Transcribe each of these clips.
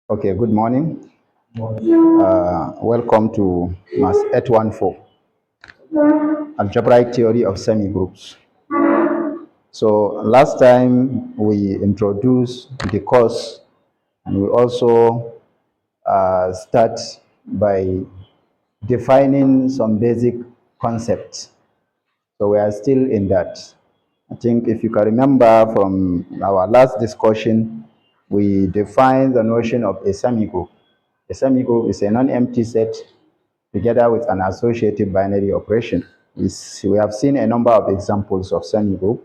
Okay, good morning. Welcome to Mass 814, Algebraic Theory of Semigroups. So last time we introduced the course, and we also start by defining some basic concepts. So we are still in that. I think if you can remember from our last discussion, we defined the notion of a semigroup. A semigroup is a non-empty set together with an associative binary operation. We have seen a number of examples of semigroup.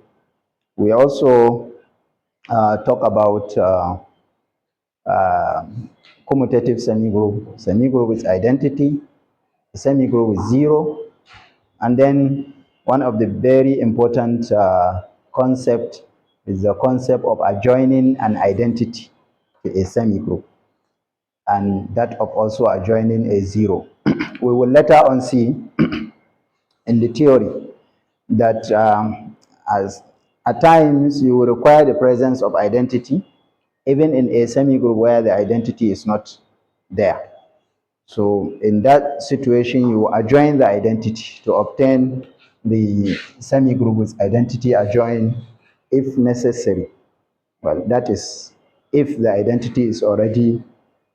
We also talk about commutative semigroup, semigroup with identity, semigroup with zero, and then one of the very important concept is the concept of adjoining an identity to a semigroup, and that of also adjoining a zero. We will later on see in the theory that as at times you will require the presence of identity even in a semigroup where the identity is not there. So in that situation, you adjoin the identity to obtain the semigroup with identity adjoined if necessary. Well, that is if the identity is already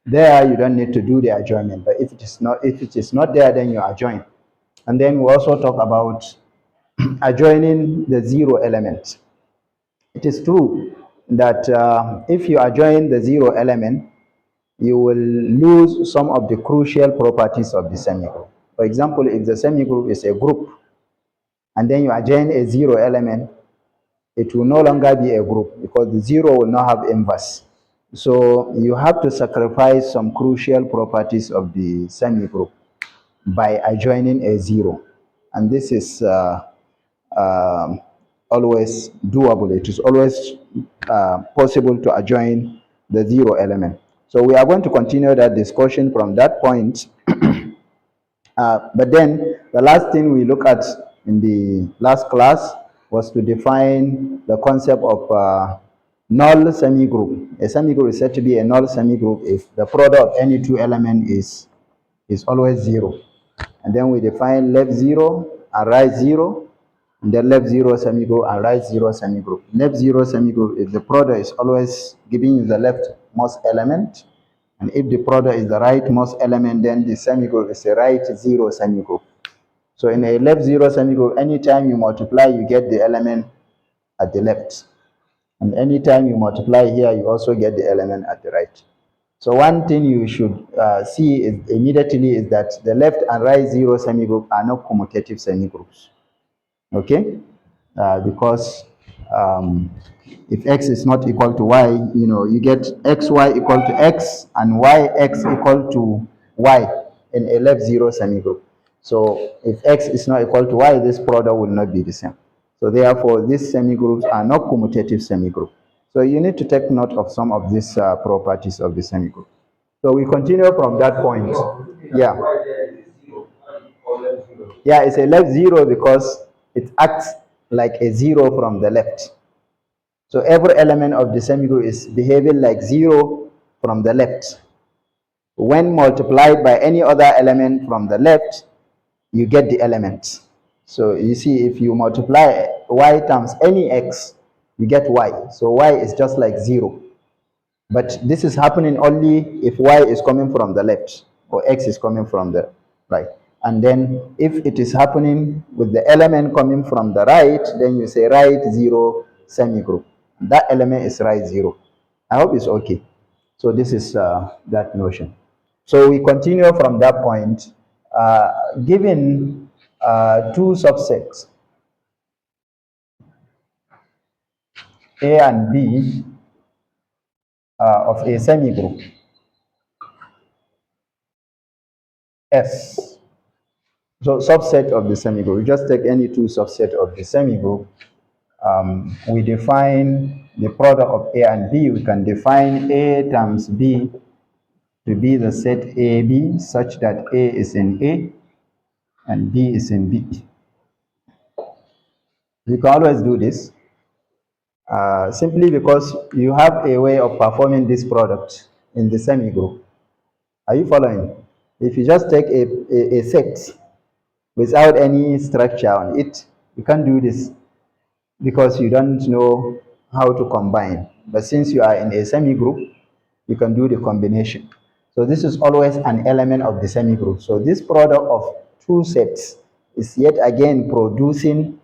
there, you don't need to do the adjournment. But if it is not there, then you adjoin. And then we also talk about adjoining the zero element. It is true that if you adjoin the zero element, you will lose some of the crucial properties of the semigroup. For example, if the semigroup is a group and then you adjoin a zero element, it will no longer be a group because the zero will not have inverse. So you have to sacrifice some crucial properties of the semigroup by adjoining a zero. And this is um, always doable. It is always possible to adjoin the zero element. So we are going to continue that discussion from that point. But then the last thing we look at in the last class was to define the concept of null semigroup. A semigroup is said to be a null semigroup if the product of any two elements is always zero. And then we define left zero and right zero, and then left zero semigroup and right zero semigroup. Left zero semigroup is the product is always giving you the leftmost element, and if the product is the rightmost element, then the semigroup is a right zero semigroup. So in a left zero semigroup, anytime you multiply, you get the element at the left. And anytime you multiply here, you also get the element at the right. So one thing you should see is immediately is that the left and right zero semigroup are not commutative semigroups. Okay? Because if x is not equal to y, you get xy equal to x and yx equal to y in a left zero semigroup. So if x is not equal to y, this product will not be the same. So therefore, these semigroups are not commutative semigroup. So you need to take note of some of these properties of the semigroup. So we continue from that point. Yeah. Yeah, it's a left zero because it acts like a zero from the left. So every element of the semigroup is behaving like zero from the left. When multiplied by any other element from the left, you get the element. So you see, if you multiply y times any x, you get y. So y is just like zero. But this is happening only if y is coming from the left or x is coming from the right. And then if it is happening with the element coming from the right, then you say right zero semigroup. That element is right zero. I hope it's okay. So this is that notion. So we continue from that point. Given two subsets, A and B, of a semigroup, S. So subset of the semigroup, we just take any two subset of the semigroup. We define the product of A and B. We can define A times B to be the set AB such that A is in A and B is in B. You can always do this simply because you have a way of performing this product in the semigroup. Are you following? If you just take a set without any structure on it, you can't do this because you don't know how to combine. But since you are in a semigroup, you can do the combination. So this is always an element of the semigroup. So this product of two sets is yet again producing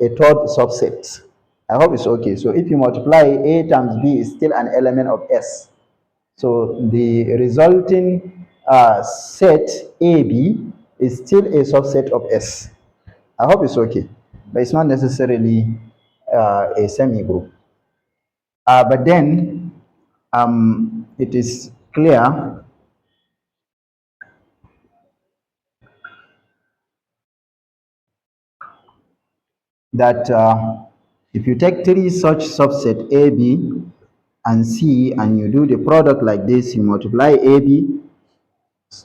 a third subset. I hope it's okay. So if you multiply A times B is still an element of S. So the resulting set AB is still a subset of S. I hope it's okay, but it's not necessarily a semigroup. But then it is clear that if you take three such subset A, B, and C, and you do the product like this, you multiply AB,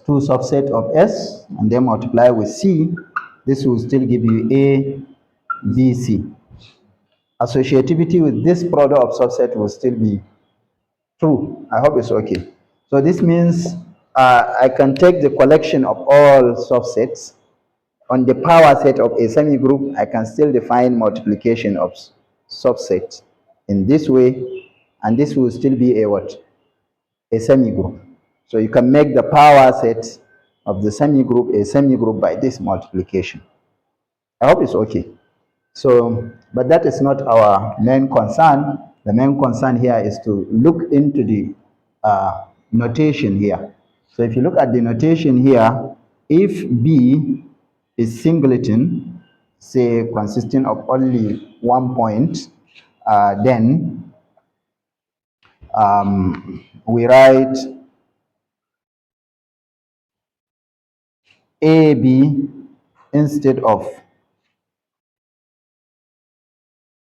two subset of S, and then multiply with C, this will still give you A, B, C. Associativity with this product of subset will still be true. I hope it's okay. So this means I can take the collection of all subsets on the power set of a semigroup. I can still define multiplication of subsets in this way, and this will still be a what? A semigroup. So you can make the power set of the semigroup a semigroup by this multiplication. I hope it's okay. So, but that is not our main concern. The main concern here is to look into the notation here. So if you look at the notation here, if B is singleton, say consisting of only 1 point, then we write AB instead of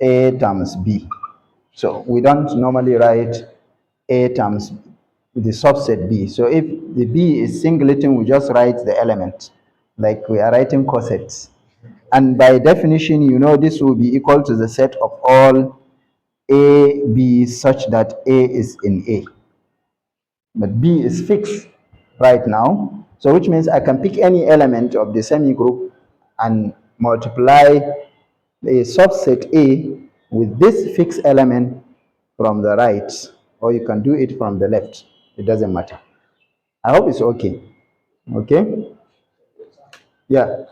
A times B. So we don't normally write A times the subset B. So if the B is singleton, we just write the element, like we are writing cosets. And by definition, you know this will be equal to the set of all A, B such that A is in A. But B is fixed right now. So which means I can pick any element of the semigroup and multiply a subset A with this fixed element from the right, or you can do it from the left. It doesn't matter. I hope it's okay. Okay? Yeah.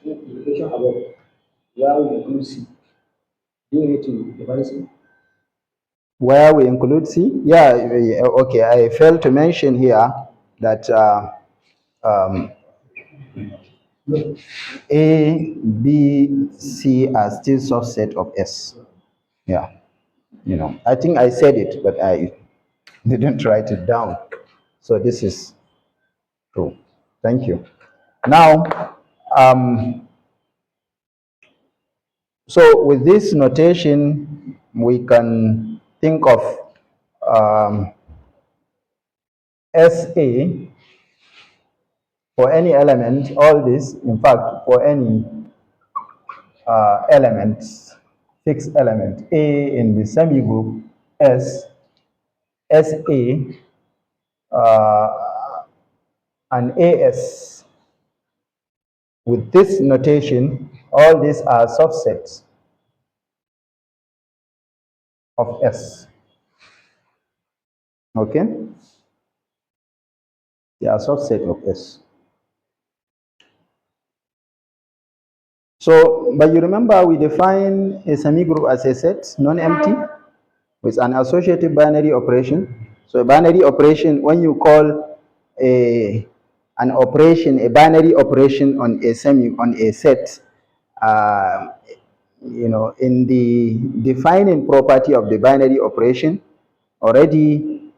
The question about where we include C. Do you need to define C? Where we include C? Yeah, okay. I failed to mention here that um, A, B, C are still subset of S. Yeah. You know, I think I said it, but I didn't write it down. So this is true. Thank you. Now, so with this notation, we can think of SA for any element, all this, in fact, for any element, fixed element, A in the semigroup, S, SA, and AS. With this notation, all these are subsets of S. Okay? They are subset of S. So, but you remember we define a semigroup as a set, non-empty, with an associative binary operation. So a binary operation, when you call an operation, a binary operation on a set, you know, in the defining property of the binary operation, already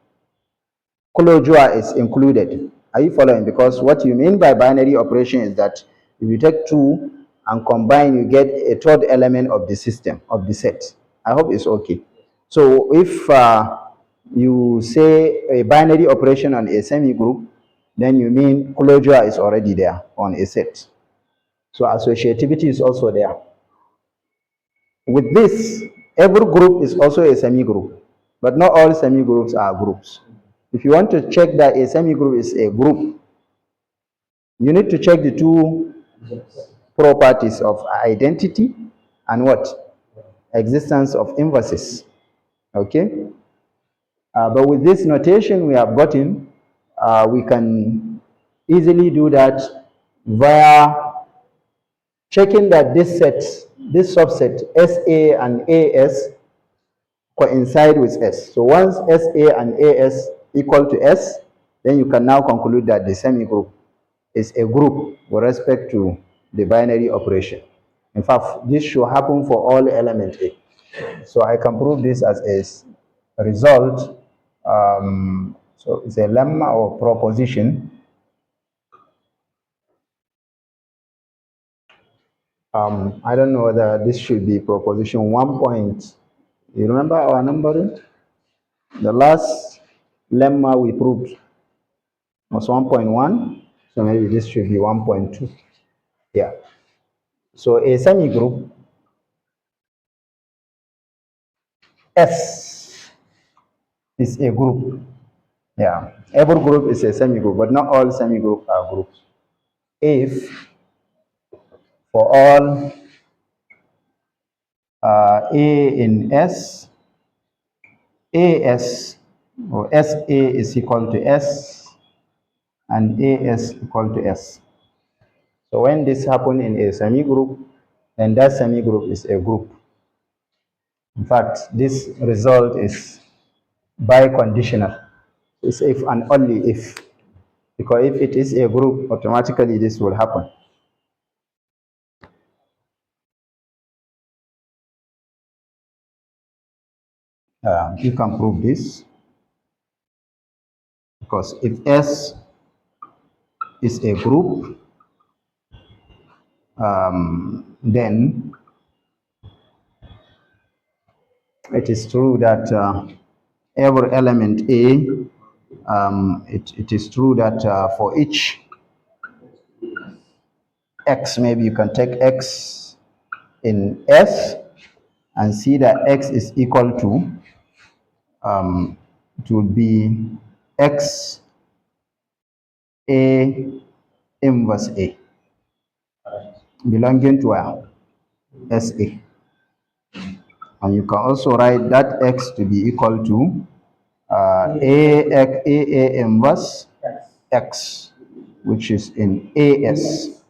closure is included. Are you following? Because what you mean by binary operation is that if you take two and combine, you get a third element of the system, of the set. I hope it's okay. So if you say a binary operation on a semigroup, then you mean closure is already there on a set. So associativity is also there. With this, every group is also a semigroup, but not all semigroups are groups. If you want to check that a semigroup is a group, you need to check the two properties of identity and what? Existence of inverses. Okay? But with this notation we have gotten, we can easily do that via checking that this subset SA and AS coincide with S. So once SA and AS equal to S, then you can now conclude that the semigroup is a group with respect to the binary operation. In fact, this should happen for all element A. So I can prove this as a result. So it's a lemma or proposition. I don't know whether this should be proposition 1 point. You remember our numbering? The last lemma we proved was 1.1. So maybe this should be 1.2. Yeah. So a semigroup S is a group. Yeah. Every group is a semigroup, but not all semigroups are groups. If for all A in S, AS or SA is equal to S and AS equal to S. So when this happens in a semigroup, then that semigroup is a group. In fact, this result is biconditional. It's if and only if. Because if it is a group, automatically this will happen. You can prove this. Because if S is a group, then it is true that every element A, it is true that for each X, maybe you can take X in S and see that X is equal to, it would be X A inverse A, belonging to SA. And you can also write that X to be equal to A inverse X, which is in AS.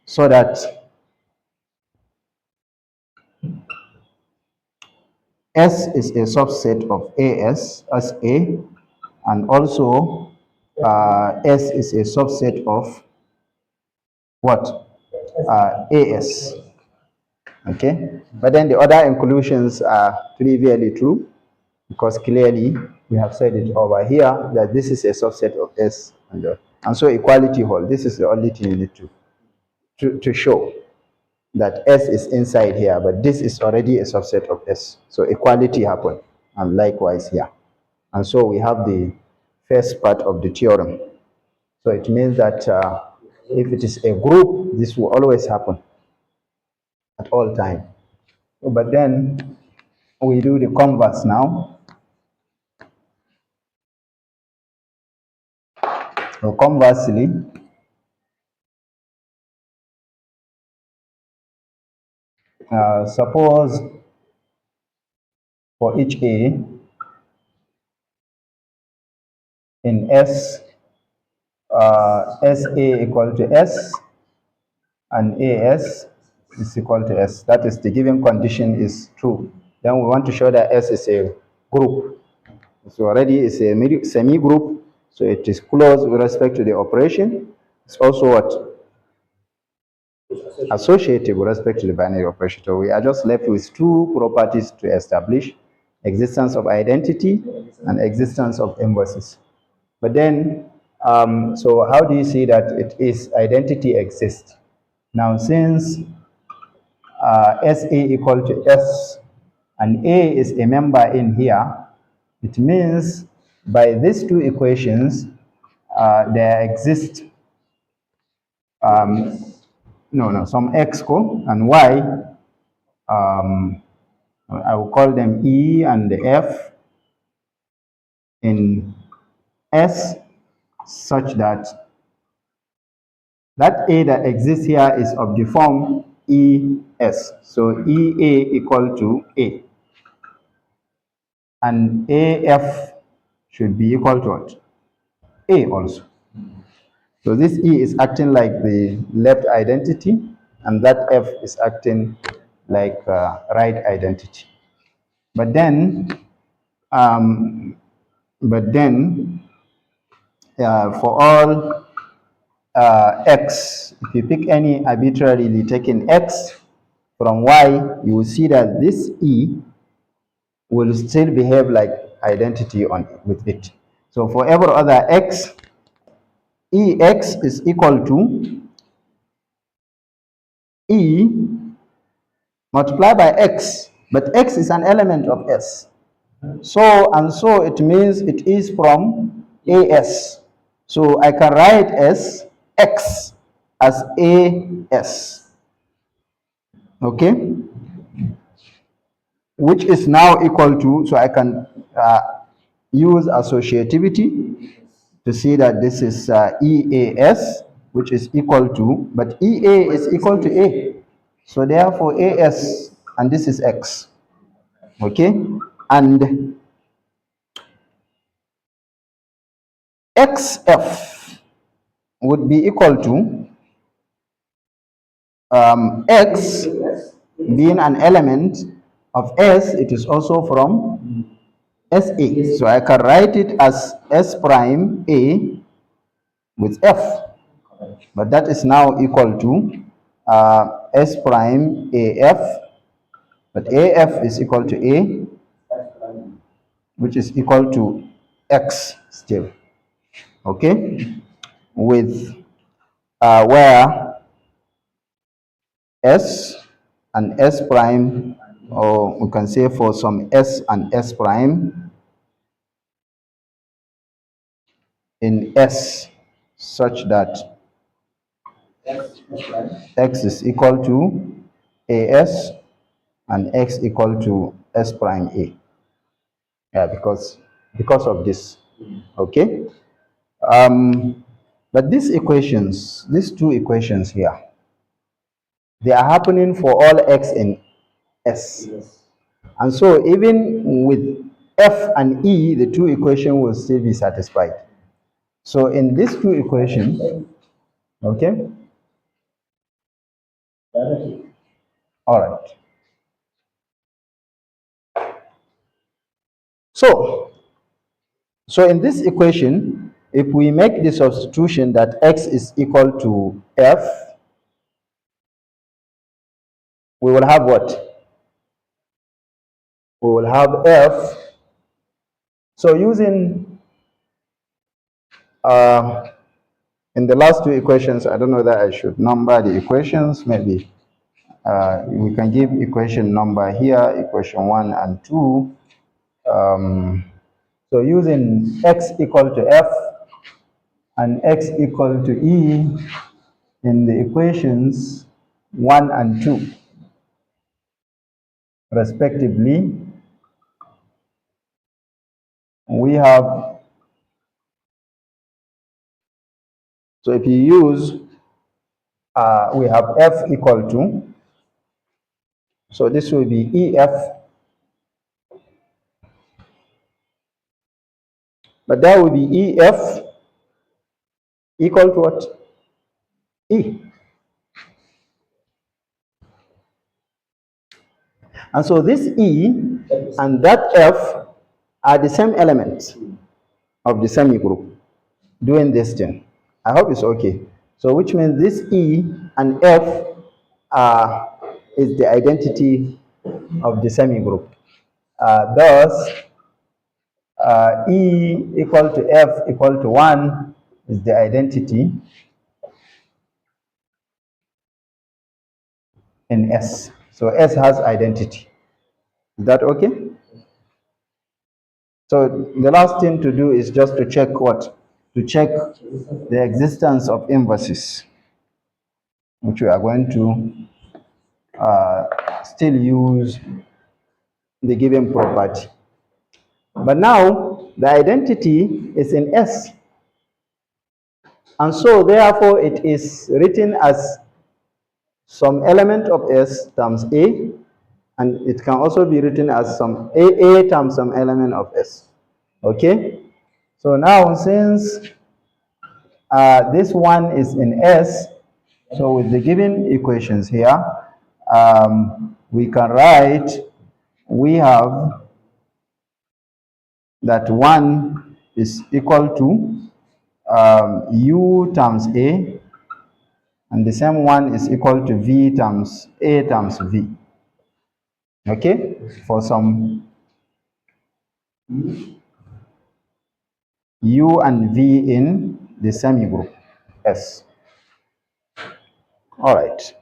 So that S is a subset of SA, and also S is a subset of what? AS. Okay? But then the other inclusions are trivially true, because clearly we have said it over here that this is a subset of S, and so equality hold. This is the only thing you need to show, that S is inside here, but this is already a subset of S. So equality happen, and likewise here. And so we have the first part of the theorem. So it means that if it is a group, this will always happen at all time. But then we do the converse now. So conversely, suppose for each A in S, SA equal to S and AS is equal to S. That is, the given condition is true. Then we want to show that S is a group. So already it's a semi-group, so it is closed with respect to the operation. It's also what? Associative with respect to the binary operation. So we are just left with two properties to establish: existence of identity and existence of inverses. But then, so how do you see that it is identity exists? Now, since SA equal to S and A is a member in here, it means by these two equations, there exists some X and Y. I will call them E and the F. in S such that that A that exists here is of the form ES. So EA equal to A. And AF should be equal to what? A also. So this E is acting like the left identity, and that F is acting like right identity. But then, um, for all X, if you pick any arbitrarily taken X from Y, you will see that this E will still behave like identity with it. So for every other X, EX is equal to E multiplied by X, but X is an element of S. So it means it is from AS. So I can write as X as AS. Okay? Which is now equal to, so I can use associativity to see that this is EAS, which is equal to, but EA is equal to A. So therefore AS, and this is X. Okay? And XF would be equal to X being an element of S, it is also from SA. So I can write it as S prime A with F. But that is now equal to S prime AF. But AF is equal to A, which is equal to X still. Okay? With where S and S prime, or we can say for some S and S prime in S such that X is equal to AS and X equal to S prime A. Yeah, because of this. Okay? But these equations, these two equations here, they are happening for all X in S. And so even with F and E, the two equations will still be satisfied. So in these two equations, okay? All right. So in this equation, if we make the substitution that X is equal to F, we will have what? We will have F. So using in the last two equations, I don't know that I should number the equations, maybe. We can give equation number here, equation 1 and 2. So using X equal to F and X equal to E in the equations 1 and 2, respectively, we have, so if you use, we have F equal to, so this will be EF, but that will be EF equal to what? E. And so this E and that F are the same element of the semigroup doing this thing. I hope it's okay. So which means this E and F is the identity of the semigroup. Thus, E equal to F equal to 1 is the identity in S. So S has identity. Is that okay? So the last thing to do is just to check what? To check the existence of inverses, which we are going to still use the given property. But now, the identity is in S. And so therefore it is written as some element of S times A, and it can also be written as some A times some element of S. Okay? So now since this one is in S, so with the given equations here, we can write, we have that 1 is equal to U times A, and the same one is equal to V times A times V. Okay? For some U and V in the semigroup S. All right.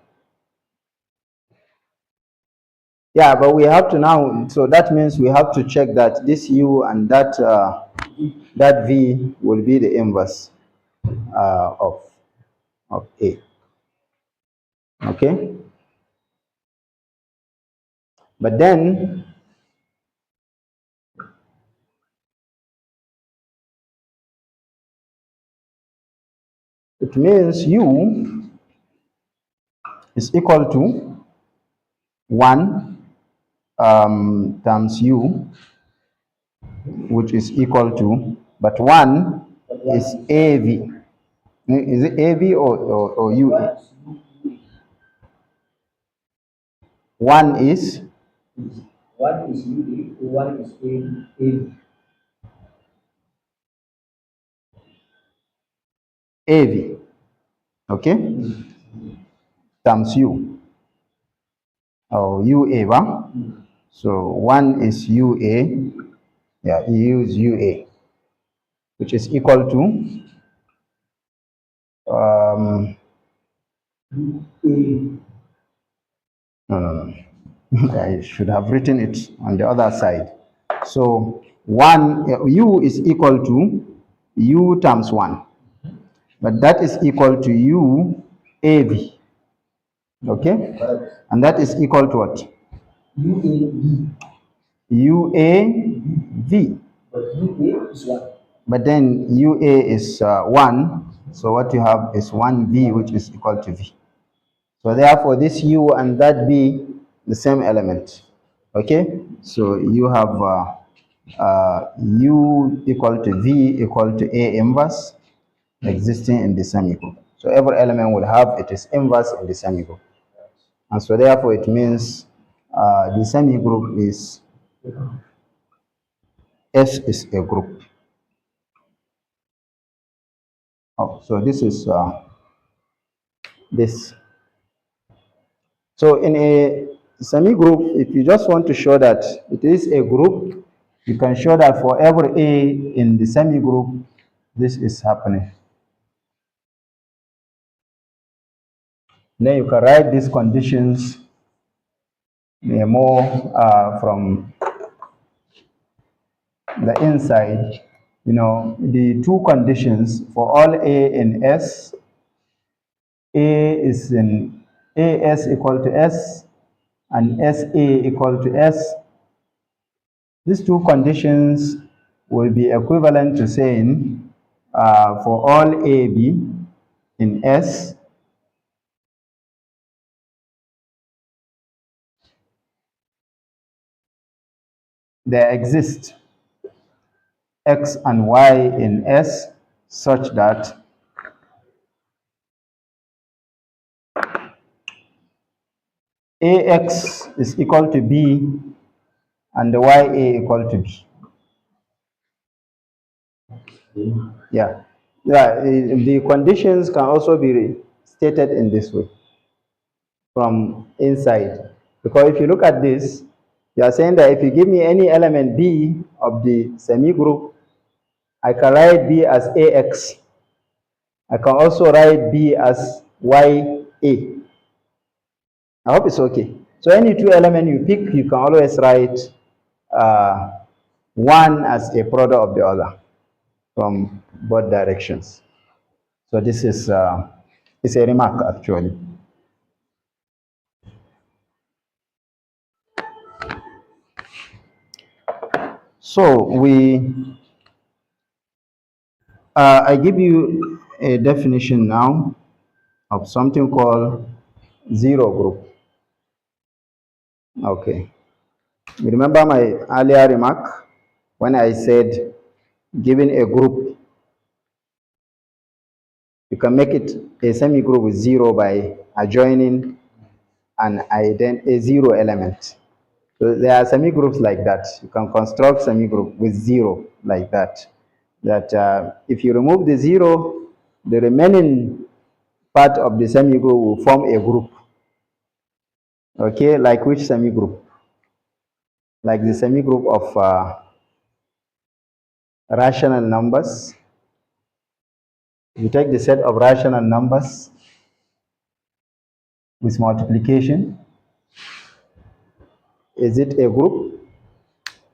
Yeah, but we have to now, so that means we have to check that this U and that V will be the inverse of A. Okay? But then, it means U is equal to 1 times U, which is equal to, but 1 is AV. Is it AV or UA? 1 is One is UA, one is A. AV. Okay? Times U. Or UA, ba? So 1 is UA. Yeah, you use UA, which is equal to no, no, no. I should have written it on the other side. So 1 U is equal to U times 1, but that is equal to U AV. Okay, and that is equal to what? UAV. UAV. But UA is one. But then UA is 1, so what you have is 1V, which is equal to V. So therefore, this U and that V, the same element. Okay, so you have U equal to V equal to A inverse existing in the semigroup. So every element will have its inverse in the semigroup. And so therefore, it means the semigroup is S is a group. Oh, so this is this. So in a semigroup, if you just want to show that it is a group, you can show that for every A in the semigroup, this is happening. Then you can write these conditions more from the inside. You know, the two conditions for all A in S, A is in AS equal to S and SA equal to S. These two conditions will be equivalent to saying for all AB in S, there exist X and Y in S such that AX is equal to B and the YA equal to B. Yeah. Yeah, the conditions can also be stated in this way from inside. Because if you look at this, you are saying that if you give me any element B of the semigroup, I can write B as AX. I can also write B as YA. I hope it's okay. So any two elements you pick, you can always write one as a product of the other from both directions. So this is it's a remark actually. So we I give you a definition now of something called zero group. Okay. You remember my earlier remark when I said given a group, you can make it a semi-group with zero by adjoining a zero element. So there are semi-groups like that. You can construct semi-group with zero like that. If you remove the zero, the remaining part of the semi-group will form a group. Okay, like which semi-group? Like the semi-group of rational numbers. You take the set of rational numbers with multiplication. Is it a group?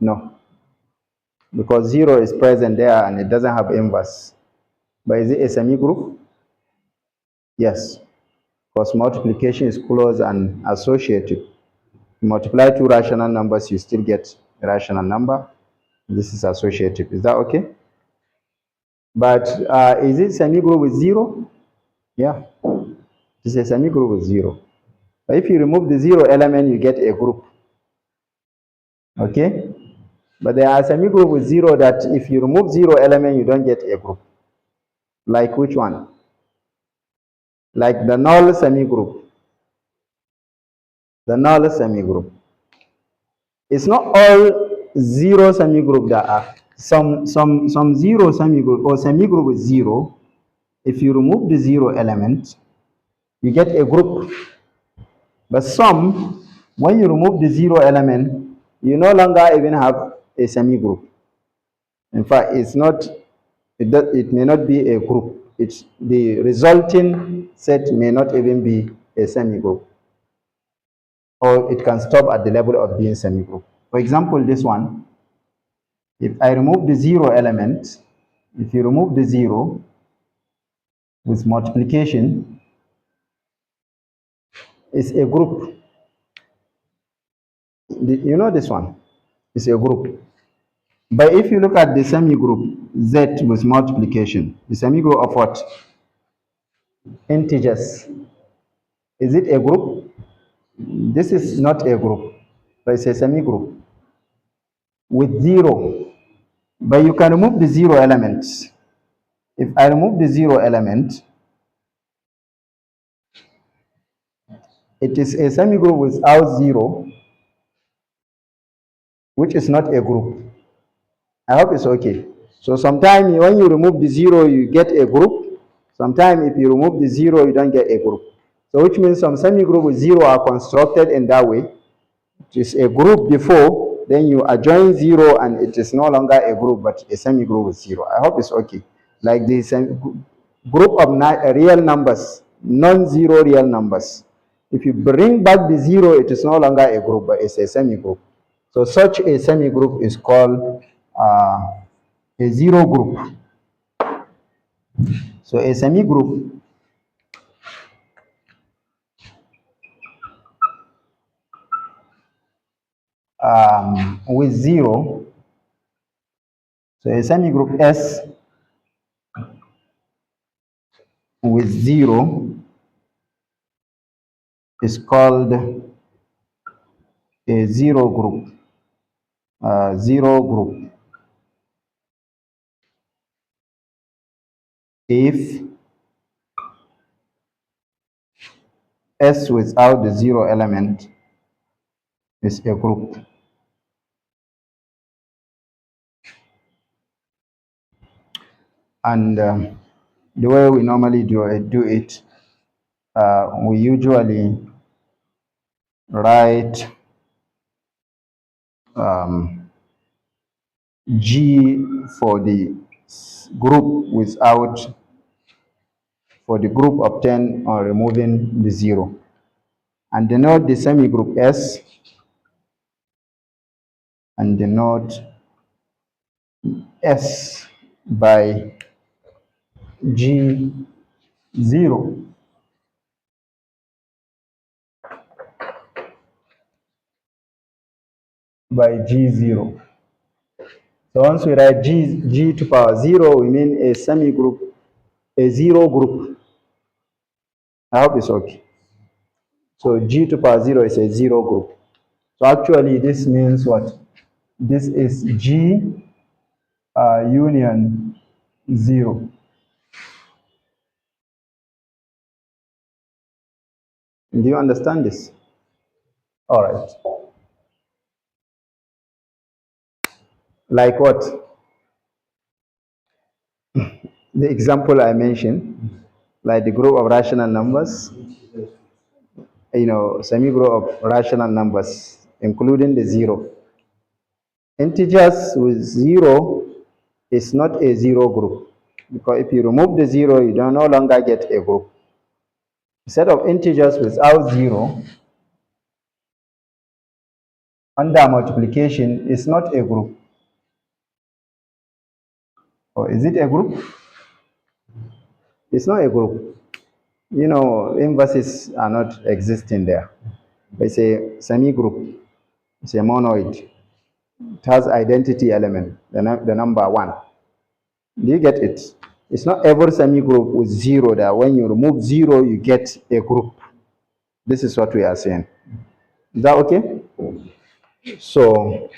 No, because zero is present there and it doesn't have inverse. But is it a semi-group? Yes, because multiplication is close and associative. You multiply two rational numbers, you still get a rational number. This is associative. Is that okay? But is it semi-group with zero? Yeah, it's a semi-group with zero. But if you remove the zero element, you get a group. Okay? But there are semi-group with zero that if you remove zero element, you don't get a group. Like which one? Like the null semi-group. The null semi-group. It's not all zero semi-group that are. Some zero semi-group or semi-group with zero, if you remove the zero element, you get a group. But some, when you remove the zero element, you no longer even have a semi-group. In fact, it may not be a group. It's the resulting set may not even be a semi-group. Or it can stop at the level of being semi-group. For example, this one, if I remove the zero element, if you remove the zero with multiplication, it's a group. You know this one? It's a group. But if you look at the semi-group, Z with multiplication, the semi-group of what? Integers. Is it a group? This is not a group, but it's a semi-group with zero. But you can remove the zero element. If I remove the zero element, it is a semi-group without zero, which is not a group. I hope it's okay. So sometimes when you remove the zero, you get a group. Sometimes if you remove the zero, you don't get a group. So which means some semi-group with zero are constructed in that way. It is a group before, then you adjoin zero and it is no longer a group but a semi-group with zero. I hope it's okay. Like the group of real numbers, non-zero real numbers. If you bring back the zero, it is no longer a group but it's a semi-group. So such a semi-group is called a zero group. So a semi-group with zero, so a semi-group S with zero is called a zero group. Zero group. If S without the zero element is a group. And the way we normally do it, we usually write G for the group for the group obtained on removing the zero. And denote the semi-group S and denote S by G0. By G0. So once we write g to power 0, we mean a semigroup, a zero group. I hope it's okay. So g to power 0 is a zero group. So actually this means what? This is g union 0. Do you understand this? All right. Like what? The example I mentioned, like the group of rational numbers, semigroup of rational numbers, including the zero. Integers with zero is not a zero group, because if you remove the zero, you don't no longer get a group. Set of integers without zero under multiplication is not a group. Or is it a group? It's not a group. Inverses are not existing there. It's a semi-group. It's a monoid. It has identity element, the number 1. Do you get it? It's not every semi-group with zero that when you remove zero, you get a group. This is what we are saying. Is that okay? So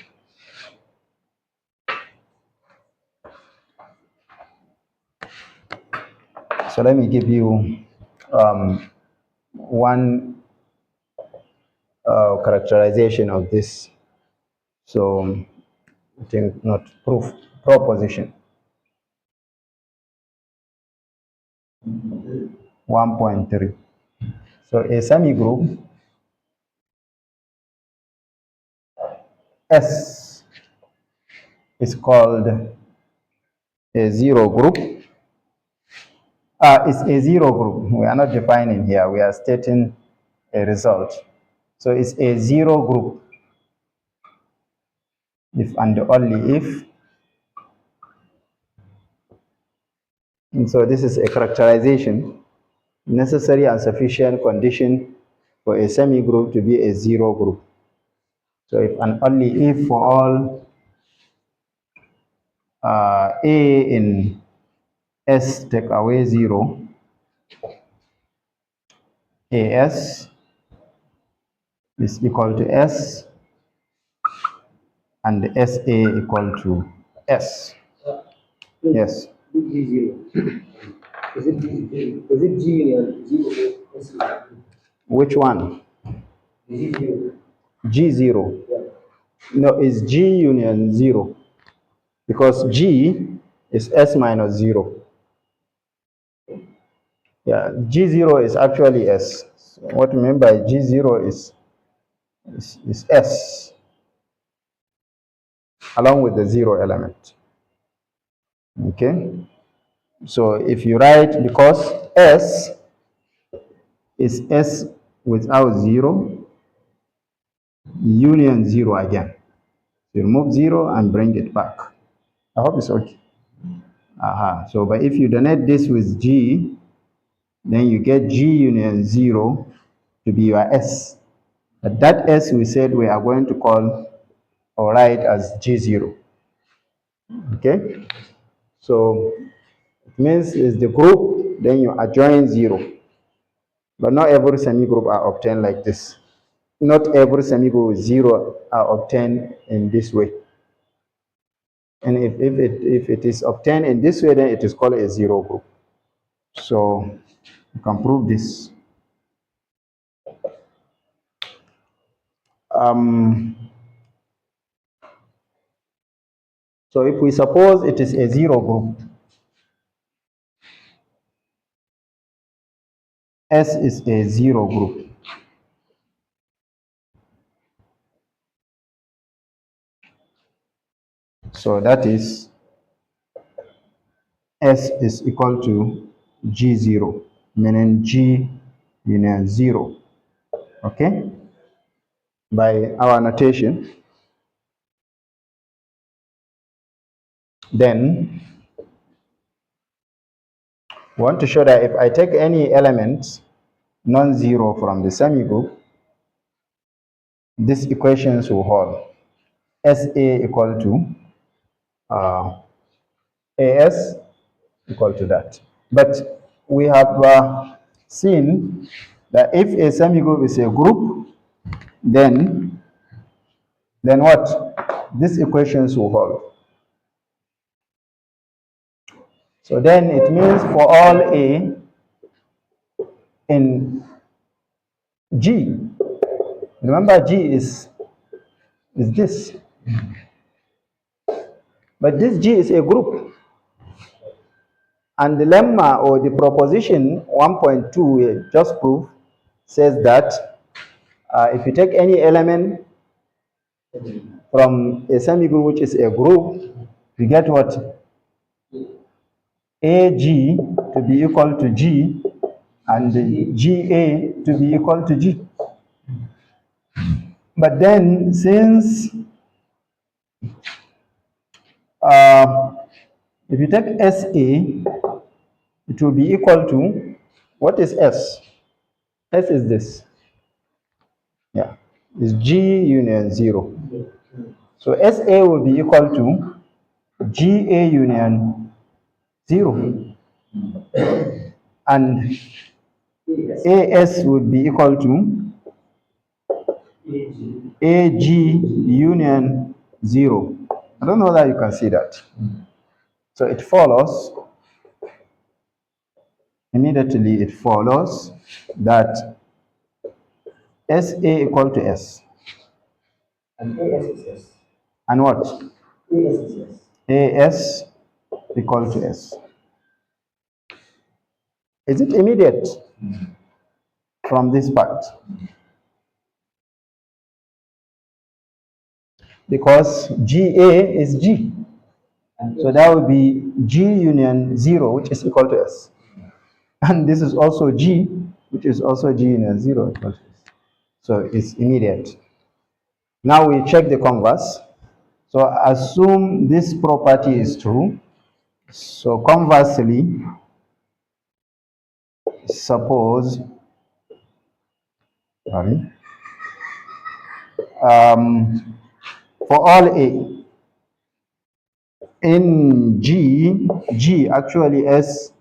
let me give you one characterization of this. So I think not proof, proposition. 1.3. So a semigroup S is called a zero group. It's a zero group. We are not defining here. We are stating a result. So it's a zero group if and only if. And so this is a characterization, necessary and sufficient condition for a semigroup to be a zero group. So if and only if for all A in S take away 0, AS is equal to S and SA equal to S. Yes. Is it G union zero? Which one? Is it zero? G0. Yeah. No, it's G union 0. Because G is S minus 0. Yeah, G0 is actually S. So what we mean by G0 is S along with the 0 element. Okay? So if you write, because S is S without 0, union 0 again. You remove 0 and bring it back. I hope it's okay. So, but if you donate this with G, then you get G union 0 to be your S. But that S we said we are going to call or write as G0. Okay? So it means it's the group, then you adjoin 0. But not every semigroup are obtained like this. Not every semigroup with 0 are obtained in this way. And if it is obtained in this way, then it is called a zero group. So you can prove this. So if we suppose it is a zero group, S is a zero group. So that is S is equal to G0, meaning G union 0. Okay? By our notation. Then we want to show that if I take any element non-zero from the semigroup, these equations will hold. SA equal to AS equal to that. But we have seen that if a semigroup is a group, then what? These equations will hold. So then it means for all A in G, remember G is this, but this G is a group. And the lemma or the proposition 1.2 we just proved says that if you take any element from a semigroup which is a group, you get what? AG to be equal to G and GA to be equal to G. But then since if you take SA, it will be equal to, what is S? S is this. Yeah, it's G union 0. So SA will be equal to GA union 0. And AS would be equal to AG union 0. I don't know that you can see that. So it follows, immediately it follows that SA equal to S. And AS is S. And what? AS is S. AS equal to S. Is it immediate from this part? Because GA is G. So that would be G union 0, which is equal to S. And this is also G, which is also G union 0 equal to S. So it's immediate. Now we check the converse. So assume this property is true. So conversely, suppose, for all A, in G actually S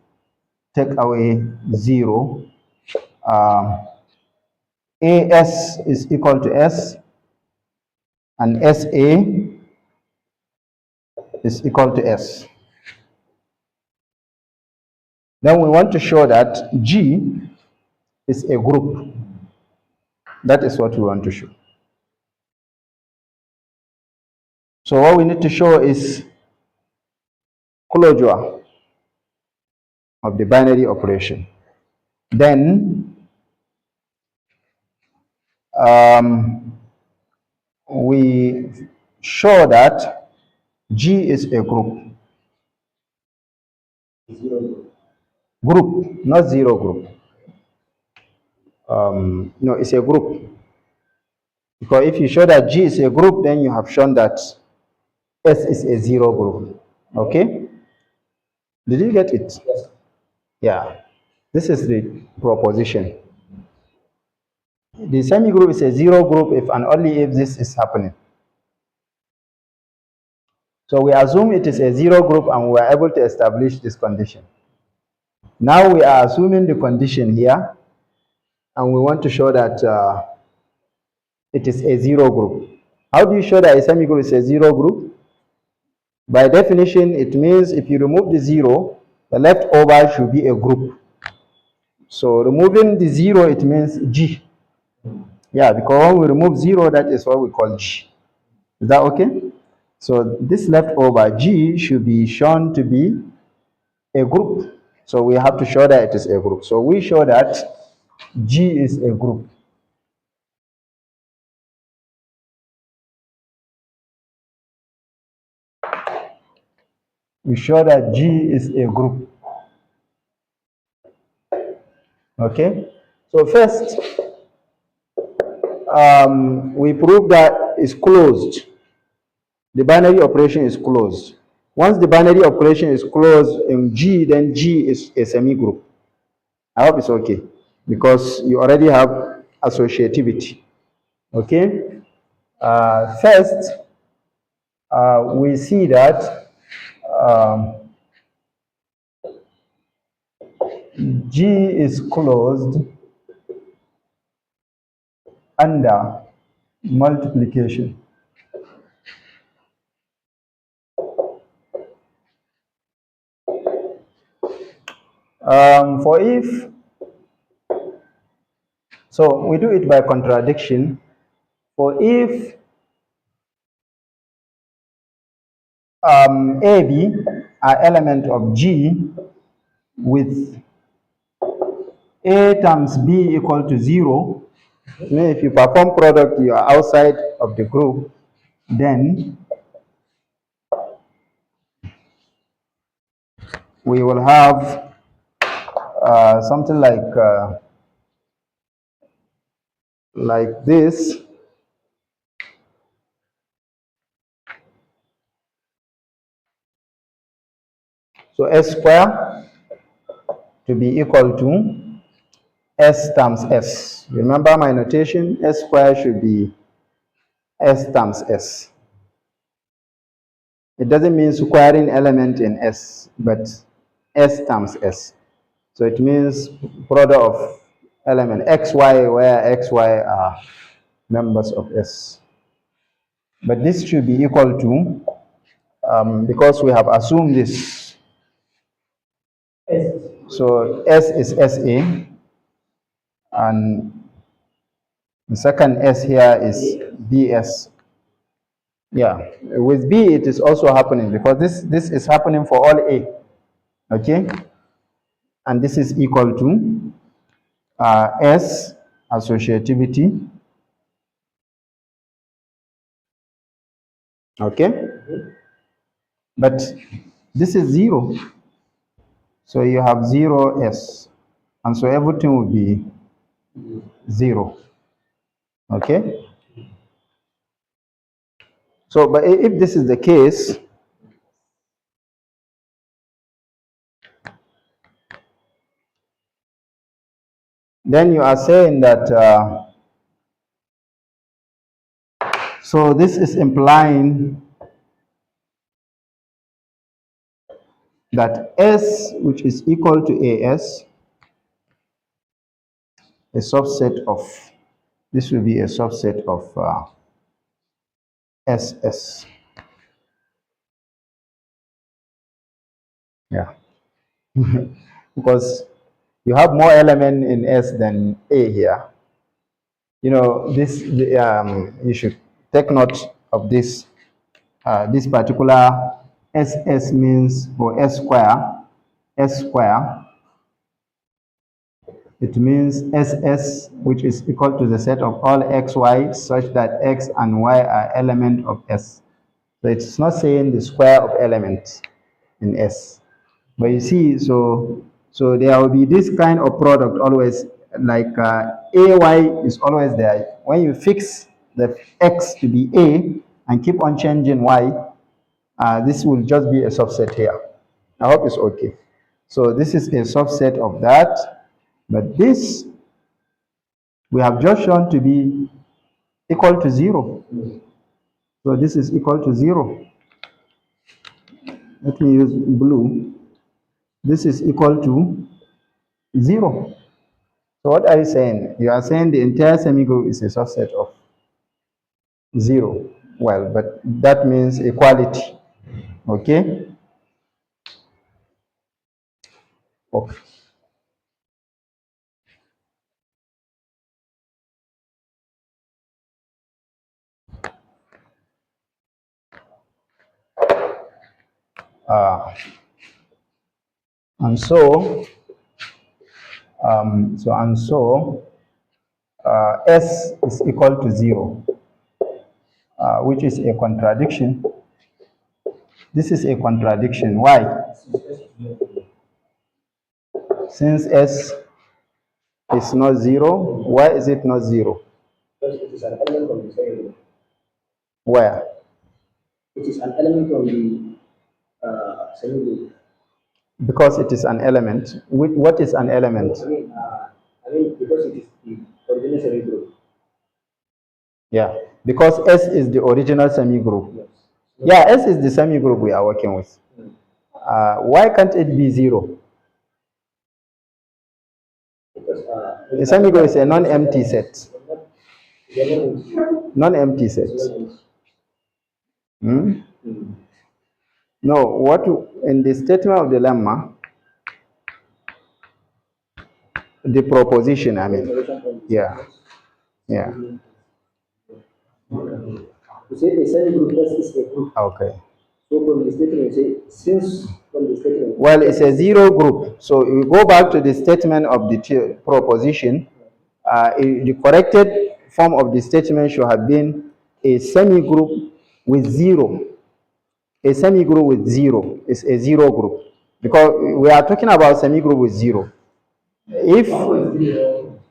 take away 0. AS is equal to S and SA is equal to S. Then we want to show that G is a group. That is what we want to show. So what we need to show is closure of the binary operation. Then we show that G is a group. Group, not zero group. No, it's a group. Because if you show that G is a group, then you have shown that S is a zero group. Okay? Did you get it? Yes. Yeah. This is the proposition. The semigroup is a zero group if and only if this is happening. So we assume it is a zero group and we are able to establish this condition. Now we are assuming the condition here and we want to show that it is a zero group. How do you show that a semigroup is a zero group? By definition, it means if you remove the zero, the leftover should be a group. So removing the zero, it means G. Yeah, because when we remove zero, that is what we call G. Is that okay? So this leftover G should be shown to be a group. So we have to show that it is a group. So we show that G is a group. We show that G is a group. Okay? So first, we prove that it's closed. The binary operation is closed. Once the binary operation is closed in G, then G is a semigroup. I hope it's okay because you already have associativity. Okay? First, we see that um, G is closed under multiplication. For if, so we do it by contradiction. For if AB are element of G with A times B equal to 0, if you perform product, you are outside of the group, then we will have something like this. So S square to be equal to S times S. Remember my notation, S square should be S times S. It doesn't mean squaring element in S, but S times S. So it means product of element XY, where XY are members of S. But this should be equal to, because we have assumed this. So S is SA, and the second S here is BS. Yeah, with B it is also happening because this is happening for all A, okay? And this is equal to S associativity, okay? But this is 0, so you have 0 S, and so everything will be 0, okay? So, but if this is the case, then you are saying that, so this is implying that S, which is equal to AS, a subset of, this will be a subset of SS. Yeah. Because you have more element in S than A here. You know, this, you should take note of this. This particular SS means for S square, it means SS, which is equal to the set of all xy such that x and y are element of S. So it's not saying the square of elements in S. But you see, so there will be this kind of product always, like AY is always there. When you fix the X to be A and keep on changing Y, this will just be a subset here. I hope it's okay. So this is a subset of that, but this we have just shown to be equal to 0. So this is equal to 0. Let me use blue. This is equal to 0. So what are you saying? You are saying the entire semigroup is a subset of 0. Well, but that means equality. Okay? Okay. Uh, and so, S is equal to 0, which is a contradiction. This is a contradiction. Why? Since S is not 0, why is it not 0? Because it is an element of the same. Where? It is an element of the same group. Because it is an element. What is an element? I mean, because it is the original same group. Yeah, because S is the original semigroup. Yes. Yeah, S is the semigroup we are working with. Why can't it be 0? Because A semigroup is a non-empty set. Non-empty set. Hmm? No, what in the statement of the lemma, the proposition, I mean, yeah, yeah, you say a semigroup is a group. okay. So from the statement, you say since from the statement. Well, it's a zero group. So we go back to the statement of the proposition. The corrected form of the statement should have been a semigroup with 0. A semigroup with 0 is a zero group, because we are talking about semigroup with 0. If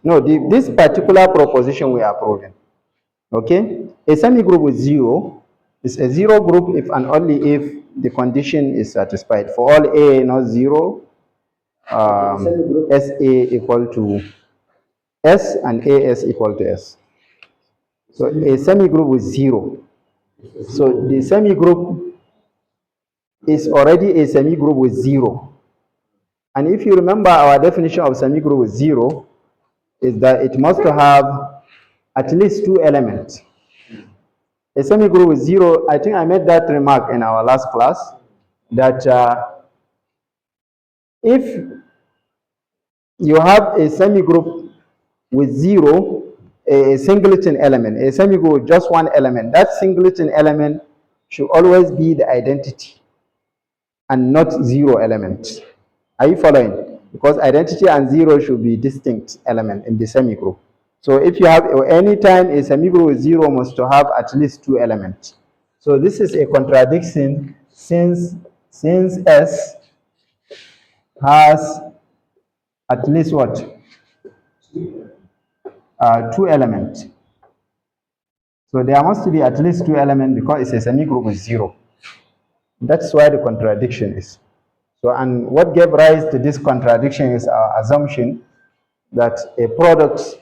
no, this particular proposition we are proving, okay, a semigroup with 0 is a zero group if and only if the condition is satisfied. For all a not 0, SA equal to S and AS equal to S. So a semigroup with 0. So the semigroup is already a semigroup with 0. And if you remember, our definition of semigroup with 0 is that it must have at least 2 elements. A semigroup with 0, I think I made that remark in our last class, that if you have a semigroup with 0, a singleton element, a semigroup with just one element, that singleton element should always be the identity and not 0 element. Are you following? Because identity and 0 should be distinct element in the semigroup. So if you have any time a semigroup with 0 must to have at least 2 elements. So this is a contradiction since S has at least what? 2 elements. So there must be at least 2 elements because it's a semigroup with 0. That's why the contradiction is. So, and what gave rise to this contradiction is our assumption that a product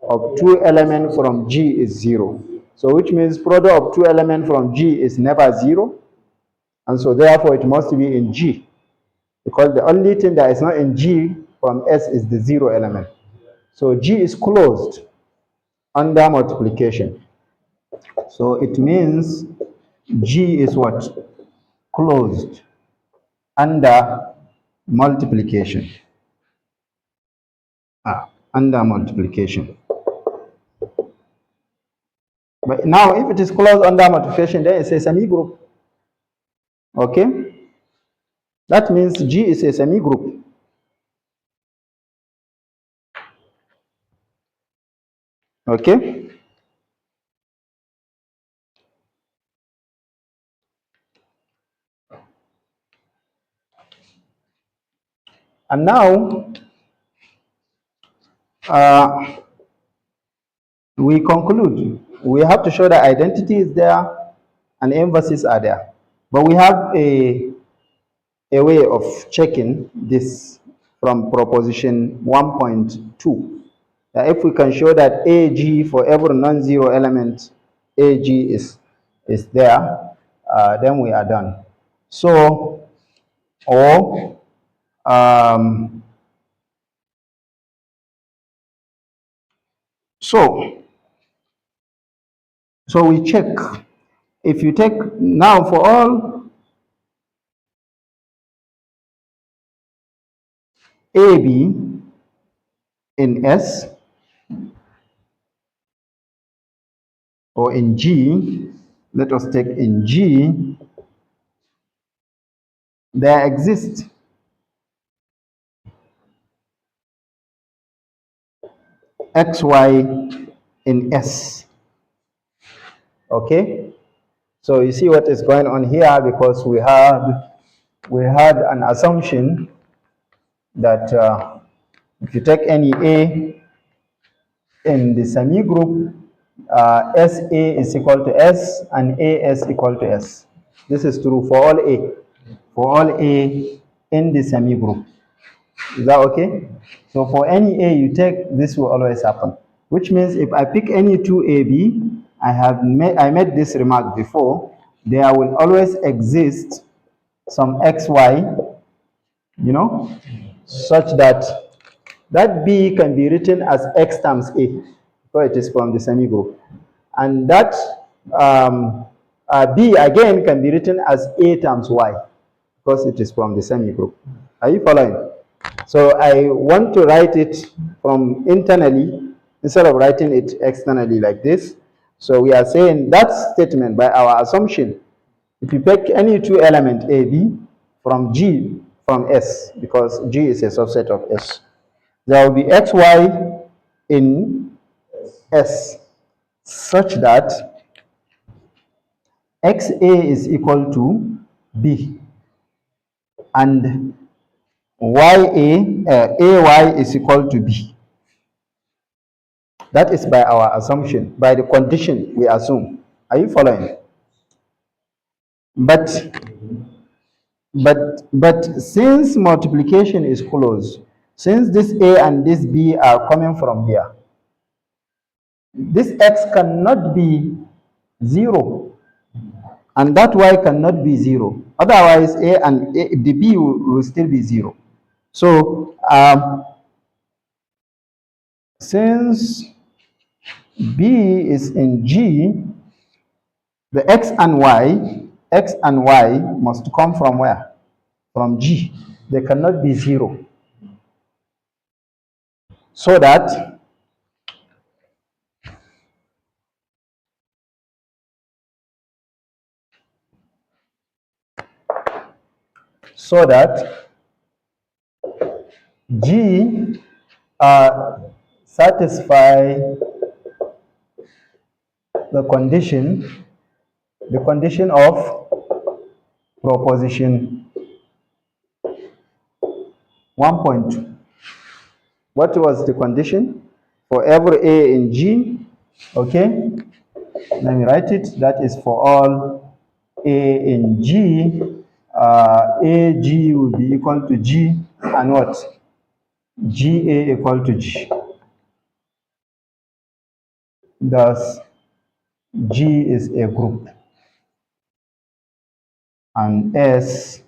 of 2 elements from G is 0. So which means product of 2 elements from G is never 0. And so therefore it must be in G. Because the only thing that is not in G from S is the 0 element. So G is closed under multiplication. So it means G is what? Closed under multiplication. Under multiplication. But now if it is closed under multiplication, then it's a semigroup. Okay? That means G is a semigroup. Okay? And now we conclude. We have to show that identity is there and emphasis are there. But we have a way of checking this from proposition 1.2. That if we can show that AG for every non-zero element, AG is there, then we are done. So, or so we check. If you take now for all AB in S or in G, let us take in G, there exists XY in S. Okay? So you see what is going on here, because we had an assumption that if you take any A in the semigroup, SA is equal to S and AS equal to S. This is true for all A. For all A in the semigroup. Is that okay? So for any A you take, this will always happen. Which means if I pick any 2AB, I made this remark before, there will always exist some xy, you know, such that that B can be written as x times A, because it is from the semigroup. And that B again can be written as A times Y, because it is from the semigroup. Are you following? So I want to write it from internally instead of writing it externally like this. So we are saying that statement, by our assumption, if you pick any two elements A, B, from G, from S, because G is a subset of S, there will be xy in S such that xa is equal to B and ay is equal to B. That is by our assumption, by the condition we assume. Are you following? But since multiplication is closed, since this A and this B are coming from here, this x cannot be 0 and that y cannot be 0. Otherwise, the B will still be 0. So, since B is in G, the x and y must come from where? From G. They cannot be 0. So that G satisfy the condition of proposition 1.2. What was the condition? For every A in G, okay, let me write it. That is for all A in G, AG will be equal to G and what? GA equal to G. Thus, G is a group and S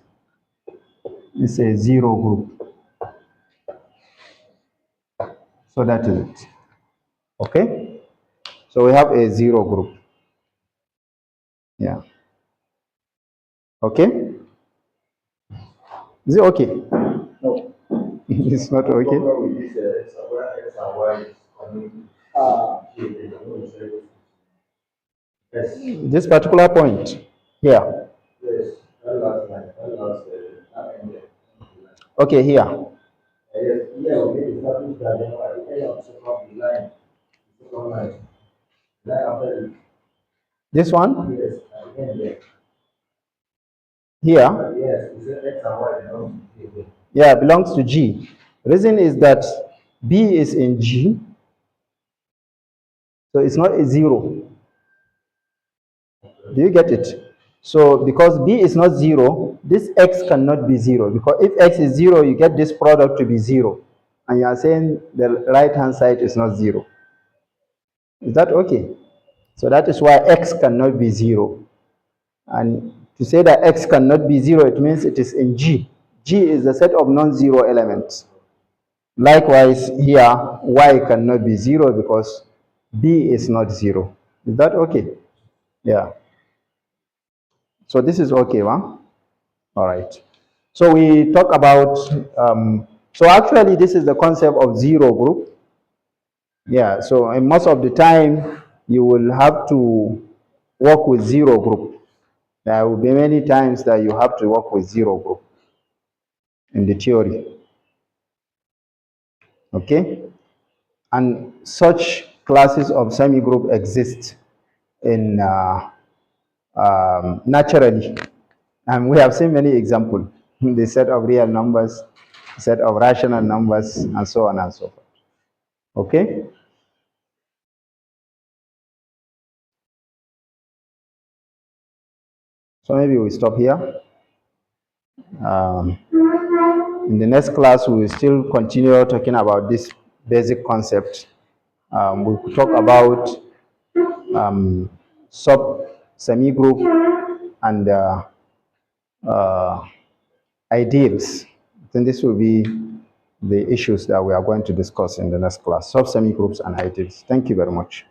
is a 0 group. So that is it. Okay? So we have a 0 group. Yeah. Okay? Is it okay? No. It's not okay? This particular point here. Okay, here. This one? Here? Yeah, belongs to G. Reason is that B is in G, so it's not a 0. Do you get it? So because B is not 0, this x cannot be 0, because if x is 0, you get this product to be 0. And you are saying the right hand side is not 0. Is that okay? So that is why x cannot be 0. And to say that x cannot be 0, it means it is in G. G is a set of non-zero elements. Likewise, here, y cannot be 0 because B is not 0. Is that okay? Yeah. So this is okay, huh? All right. So we talk about, so actually this is the concept of 0 group. Yeah, so and most of the time you will have to work with 0 group. There will be many times that you have to work with 0 group in the theory. Okay? And such classes of semigroup exist in naturally. And we have seen many examples. The set of real numbers, set of rational numbers, and so on and so forth. Okay? So maybe we stop here. In the next class, we will still continue talking about this basic concept. We will talk about sub semigroup and uh, ideals. I think this will be the issues that we are going to discuss in the next class, sub-semigroups and ideals. Thank you very much.